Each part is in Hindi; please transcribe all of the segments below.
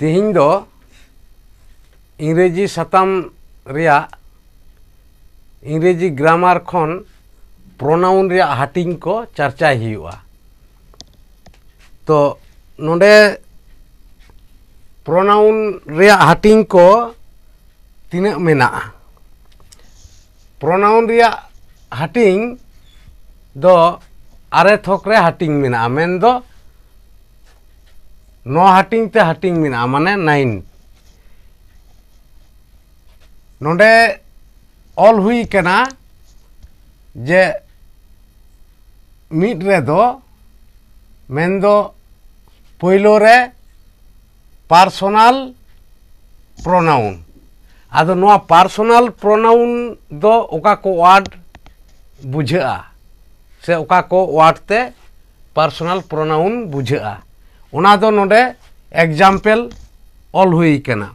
तिहिं दो इंग्रेजी सताम रिया इंग्रेजी ग्रामार खन प्रोनाउन रिया हाटिंग को चर्चा हुआ। तो नोडे प्रोनाउन रिया हाटिंग को तीना मेना प्रोनाउन रिया हाटिंग दो आरे थोकरे हाटिंग मेना मेन दो नो हाटिंग ते हाटिंग मेना माने 9 नोडे ऑल हुई कना जे मिड रे दो मेन दो पहिलो रे पर्सनल प्रोनाउन आदो नोआ पर्सनल प्रोनाउन दो ओका को वर्ड बुझा से ओका को वर्ड ते पर्सनल प्रोनाउन बुझा उना दो नोडे एग्जाम्पल ऑल हुई कना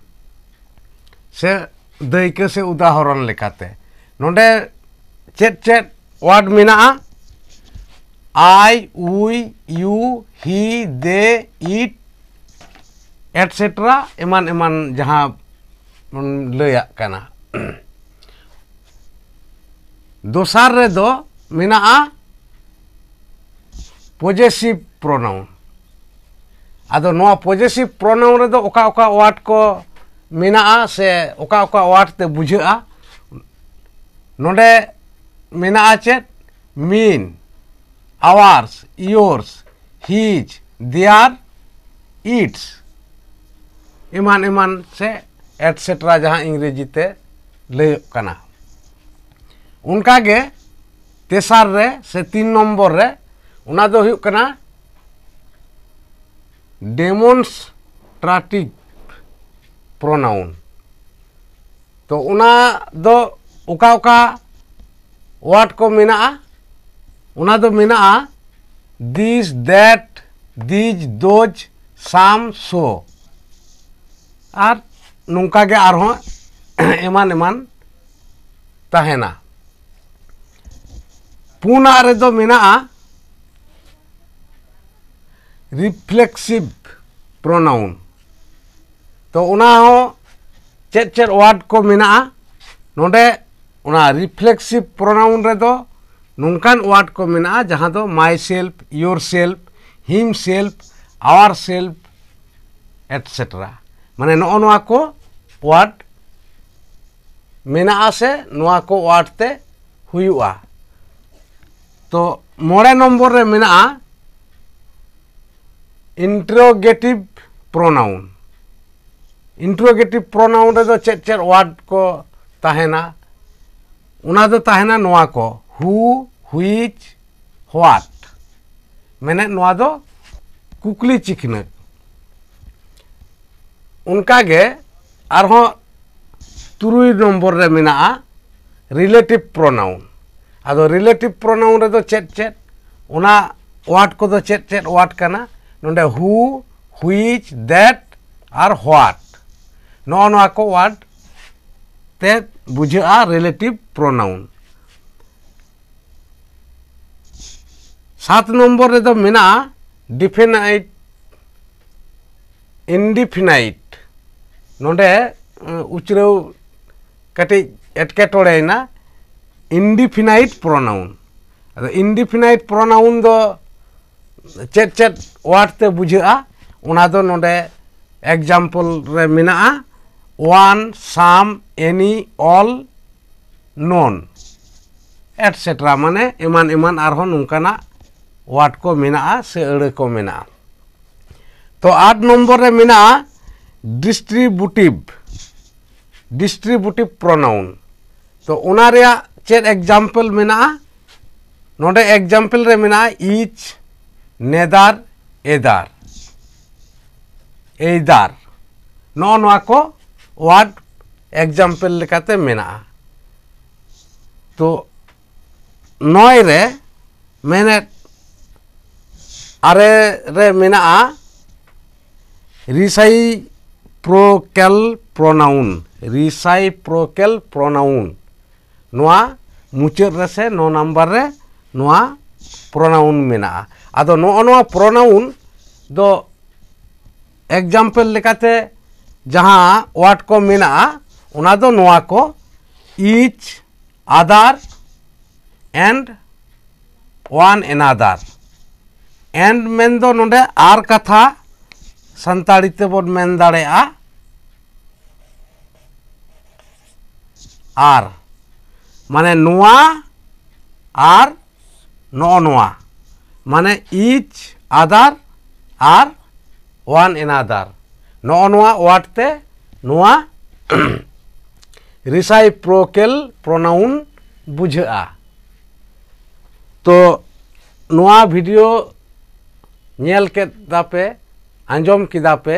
से दैके से उदाहरण लेकाते नोडे चेट चेट वर्ड मेना आई उई you he they it etcetera एमान एमान जहाँ लैया कना दोसार रे दो मेना पॉजिटिव प्रोनाउन आदो नोआ पॉजिटिव प्रोनाउन रे दो ओका ओका वर्ड को मेना से ओका ओका वर्ड ते बुझा नोडे मेना चेट mine ours yours his their its एमान एमान से एटसेट्रा जहाँ इंग्रेजी ते लय कना उनका गे तेसार रे से 3 नंबर रे उना दो हुई कना डेमोन्स्ट्रेटिव प्रोनाउन तो उना दो ओका ओका वर्ड को मेना उना दो मेना दिस दैट दिज दोज साम सो आर नुंका गे आरहों एमान एमान तहेना पुना रे दो मेना रिफ्लेक्सिव प्रोनाउन तो उना हो चेट चेट वर्ड को मेना नोडे उना रिफ्लेक्सिव प्रोनाउन रे दो नुनकान वर्ड को मेना जहाँ दो myself yourself himself ourself et cetera माने नो नोआ को वर्ड मेना से नोआ को वर्ड ते हुआ। तो मोड़े नंबर रे मेना इंट्रोगेटिव प्रोनाउन इंट्रोगेटिव प्रोनाउन रे दो चेट चेट वर्ड को ताहेना उना दो ताहेना नोआ को हु व्हिच व्हाट मैंने नोआ दो कुकली चिकन उनका गे आरहों 3 नंबर रे मेना रिलेटिव प्रोनाउन आदो रिलेटिव प्रोनाउन रे दो चेट चेट उना वर्ड को दो चेट चेट वर्ड कना नोंडे who which that are what no नोआ को वर्ड ते बुझा रिलेटिव प्रोनाउन 7 नंबर रे दो मेना डिफिनाइट इंडिफिनाइट नोंडे उचरेव कटी एटकेटोड़ेना इंडिफिनाइट प्रोनाउन अदो इंडिफिनाइट प्रोनाउन दो चेट चेट वर्ड ते बुझा उना दो नोंडे एग्जाम्पल रे मेना वन साम एनी ऑल नोन एटसेट्रा माने एमान एमान आरहों नुंकाना वर्ड को मेना से अड़े को मेना। तो 8 नंबर रे मेना डिस्ट्रीब्यूटिव प्रोनाउन तो उना रे चेट एग्जाम्पल मेना नोडे एग्जाम्पल रे मेना ईच नेदर एदार एदार नो नोआ को वर्ड एग्जाम्पल लेकाते मेना। तो 9 रे मैंने आरे रे मेना रिसाइप्रोकल प्रोनाउन नोआ मुचाद रे से 9 नंबर रे नोआ प्रोनाउन मेना आदो नो नोआ प्रोनाउन दो एग्जाम्पल लेकाते जहाँ वार्ड को मेना उना दो नोआ को each other and one another and main दो नोडे आर कथा संताड़ी ते बोल मेन दाड़े आर माने नोआ आर नो नोआ माने each other or one another नो नोआ वाटते नोआ रिसाइप्रोकल प्रोनाउन बुझा। तो नोआ वीडियो नेल के दापे आंजम की दापे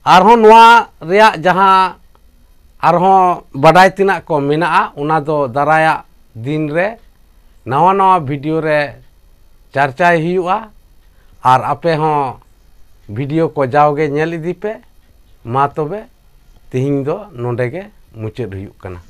आरहों नोआ रिया जहाँ आरहों बड़ाई तिना को मेना उना दो दाराया दिन रे नवा नवा वीडियो रे चर्चा हुआ और आपे हों वीडियो को जाओगे नेल इदी पे मा तबे तिहिं दो नोंडे गे मुचाद हुयुक कना।